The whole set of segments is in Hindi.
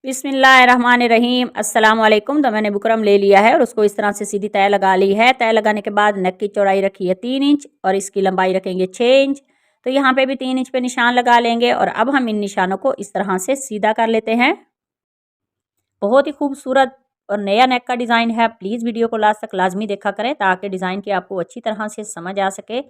बिस्मिल्लाहिर्रहमानिर्रहीम अस्सलाम वालेकुम। तो मैंने बुकरम ले लिया है और उसको इस तरह से सीधी तय लगा ली है। तय लगाने के बाद नेक की चौड़ाई रखी है 3 इंच और इसकी लंबाई रखेंगे 6 इंच। तो यहाँ पे भी 3 इंच पे निशान लगा लेंगे और अब हम इन निशानों को इस तरह से सीधा कर लेते हैं। बहुत ही खूबसूरत और नया नेक का डिज़ाइन है। प्लीज़ वीडियो को लास्ट तक लाजमी देखा करें ताकि डिज़ाइन की आपको अच्छी तरह से समझ आ सके।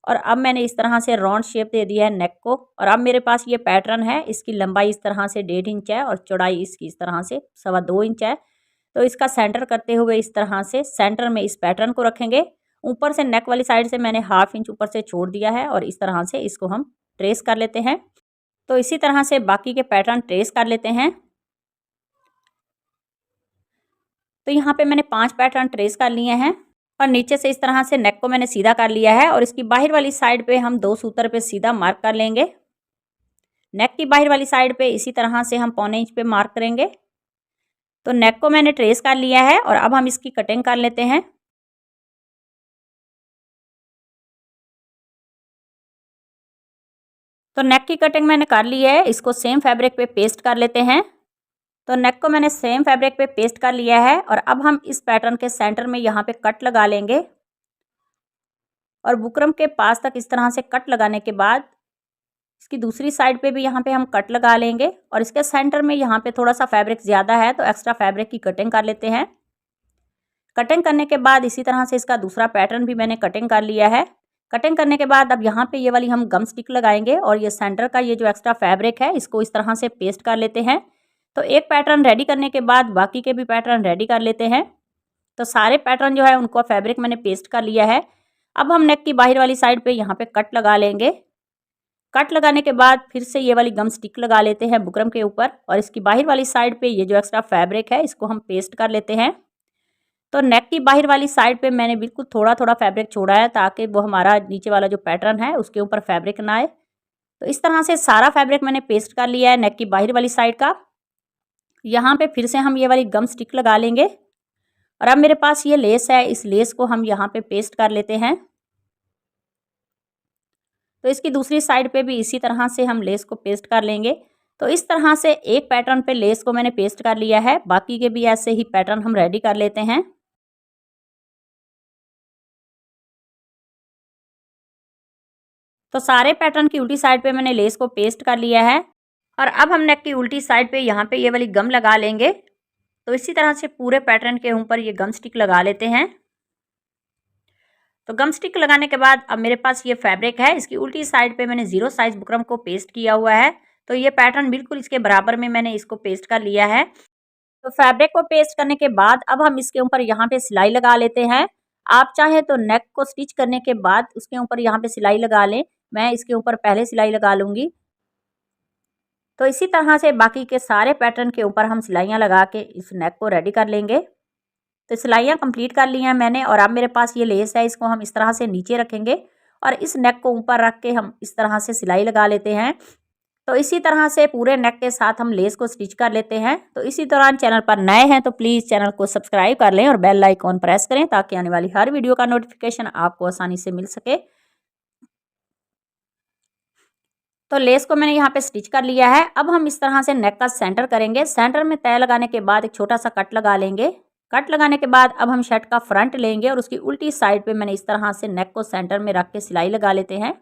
और अब मैंने इस तरह से राउंड शेप दे दिया है नेक को और अब मेरे पास ये पैटर्न है। इसकी लंबाई इस तरह से 1.5 इंच है और चौड़ाई इसकी इस तरह से 2.25 इंच है। तो इसका सेंटर करते हुए इस तरह से सेंटर में इस पैटर्न को रखेंगे। ऊपर से नेक वाली साइड से मैंने 1/2 इंच ऊपर से छोड़ दिया है और इस तरह से इसको हम ट्रेस कर लेते हैं। तो इसी तरह से बाकी के पैटर्न ट्रेस कर लेते हैं। तो यहाँ पे मैंने 5 पैटर्न ट्रेस कर लिए हैं और नीचे से इस तरह से नेक को मैंने सीधा कर लिया है और इसकी बाहर वाली साइड पे हम 2 सूत्र पे सीधा मार्क कर लेंगे। नेक की बाहर वाली साइड पे इसी तरह से हम 1/4 इंच पे मार्क करेंगे। तो नेक को मैंने ट्रेस कर लिया है और अब हम इसकी कटिंग कर लेते हैं। तो नेक की कटिंग मैंने कर ली है। इसको सेम फैब्रिक पे पेस्ट कर लेते हैं। तो नेक को मैंने सेम फैब्रिक पे पेस्ट कर लिया है और अब हम इस पैटर्न के सेंटर में यहाँ पे कट लगा लेंगे और बुकरम के पास तक इस तरह से कट लगाने के बाद इसकी दूसरी साइड पे भी यहाँ पे हम कट लगा लेंगे और इसके सेंटर में यहाँ पे थोड़ा सा फैब्रिक ज़्यादा है तो एक्स्ट्रा फैब्रिक की कटिंग कर लेते हैं। कटिंग करने के बाद इसी तरह से इसका दूसरा पैटर्न भी मैंने कटिंग कर लिया है। कटिंग करने के बाद अब यहाँ पे ये वाली हम गम स्टिक लगाएंगे और ये सेंटर का ये जो एक्स्ट्रा फैब्रिक है इसको इस तरह से पेस्ट कर लेते हैं। तो एक पैटर्न रेडी करने के बाद बाकी के भी पैटर्न रेडी कर लेते हैं। तो सारे पैटर्न जो है उनको फैब्रिक मैंने पेस्ट कर लिया है। अब हम नेक की बाहर वाली साइड पे यहाँ पे कट लगा लेंगे। कट लगाने के बाद फिर से ये वाली गम स्टिक लगा लेते हैं बुकरम के ऊपर और इसकी बाहर वाली साइड पे ये जो एक्स्ट्रा फैब्रिक है इसको हम पेस्ट कर लेते हैं। तो नेक की बाहर वाली साइड पे मैंने बिल्कुल थोड़ा थोड़ा फैब्रिक छोड़ा है ताकि वो हमारा नीचे वाला जो पैटर्न है उसके ऊपर फैब्रिक ना आए। तो इस तरह से सारा फैब्रिक मैंने पेस्ट कर लिया है नेक की बाहर वाली साइड का। यहाँ पे फिर से हम ये वाली गम स्टिक लगा लेंगे और अब मेरे पास ये लेस है, इस लेस को हम यहाँ पे पेस्ट कर लेते हैं। तो इसकी दूसरी साइड पे भी इसी तरह से हम लेस को पेस्ट कर लेंगे। तो इस तरह से एक पैटर्न पे लेस को मैंने पेस्ट कर लिया है। बाकी के भी ऐसे ही पैटर्न हम रेडी कर लेते हैं। तो सारे पैटर्न की उल्टी साइड पे मैंने लेस को पेस्ट कर लिया है और अब हम नेक की उल्टी साइड पे यहाँ पे ये वाली गम लगा लेंगे। तो इसी तरह से पूरे पैटर्न के ऊपर ये गम स्टिक लगा लेते हैं। तो गम स्टिक लगाने के बाद अब मेरे पास ये फैब्रिक है, इसकी उल्टी साइड पे मैंने 0 साइज बुकरम को पेस्ट किया हुआ है। तो ये पैटर्न बिल्कुल इसके बराबर में मैंने इसको पेस्ट कर लिया है। तो फैब्रिक को पेस्ट करने के बाद अब हम इसके ऊपर यहाँ पे सिलाई लगा लेते हैं। आप चाहे तो नेक को स्टिच करने के बाद उसके ऊपर यहाँ पे सिलाई लगा लें। मैं इसके ऊपर पहले सिलाई लगा लूँगी। तो इसी तरह से बाकी के सारे पैटर्न के ऊपर हम सिलाइयाँ लगा के इस नेक को रेडी कर लेंगे। तो सिलाइयाँ कंप्लीट कर ली हैं मैंने और अब मेरे पास ये लेस है, इसको हम इस तरह से नीचे रखेंगे और इस नेक को ऊपर रख के हम इस तरह से सिलाई लगा लेते हैं। तो इसी तरह से पूरे नेक के साथ हम लेस को स्टिच कर लेते हैं। तो इसी दौरान चैनल पर नए हैं तो प्लीज़ चैनल को सब्सक्राइब कर लें और बेल आइकॉन प्रेस करें ताकि आने वाली हर वीडियो का नोटिफिकेशन आपको आसानी से मिल सके। तो लेस को मैंने यहाँ पे स्टिच कर लिया है। अब हम इस तरह से नेक का सेंटर करेंगे। सेंटर में तय लगाने के बाद एक छोटा सा कट लगा लेंगे। कट लगाने के बाद अब हम शर्ट का फ्रंट लेंगे और उसकी उल्टी साइड पे मैंने इस तरह से नेक को सेंटर में रख के सिलाई लगा लेते हैं।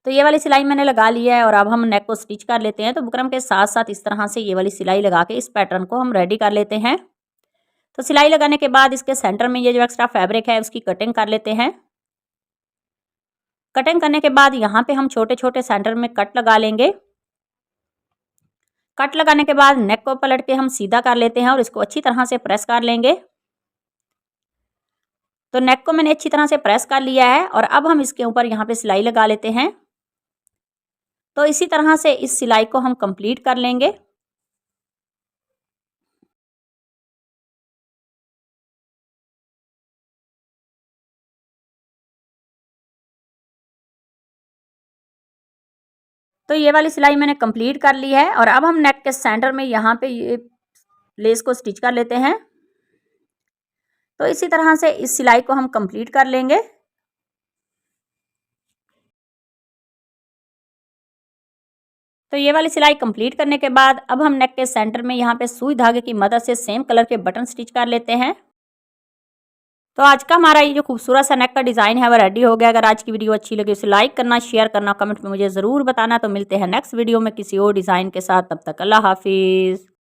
तो ये वाली सिलाई मैंने लगा ली है और अब हम नेक को स्टिच कर लेते हैं। तो बुकरम के साथ साथ इस तरह से ये वाली सिलाई लगा के इस पैटर्न को हम रेडी कर लेते हैं। तो सिलाई लगाने के बाद इसके सेंटर में ये जो एक्स्ट्रा फैब्रिक है उसकी कटिंग कर लेते हैं। कटिंग करने के बाद यहाँ पे हम छोटे छोटे सेंटर में कट लगा लेंगे। कट लगाने के बाद नेक को पलट के हम सीधा कर लेते हैं और इसको अच्छी तरह से प्रेस कर लेंगे। तो नेक को मैंने अच्छी तरह से प्रेस कर लिया है और अब हम इसके ऊपर यहाँ पे सिलाई लगा लेते हैं। तो इसी तरह से इस सिलाई को हम कंप्लीट कर लेंगे। तो ये वाली सिलाई मैंने कंप्लीट कर ली है और अब हम नेक के सेंटर में यहाँ पे ये लेस को स्टिच कर लेते हैं। तो इसी तरह से इस सिलाई को हम कंप्लीट कर लेंगे। तो ये वाली सिलाई कंप्लीट करने के बाद अब हम नेक के सेंटर में यहाँ पे सुई धागे की मदद से सेम कलर के बटन स्टिच कर लेते हैं। तो आज का हमारा ये जो खूबसूरत सा नेक का डिज़ाइन है वो रेडी हो गया। अगर आज की वीडियो अच्छी लगी उसे लाइक करना, शेयर करना, कमेंट में मुझे ज़रूर बताना। तो मिलते हैं नेक्स्ट वीडियो में किसी और डिज़ाइन के साथ। तब तक अल्लाह हाफिज़।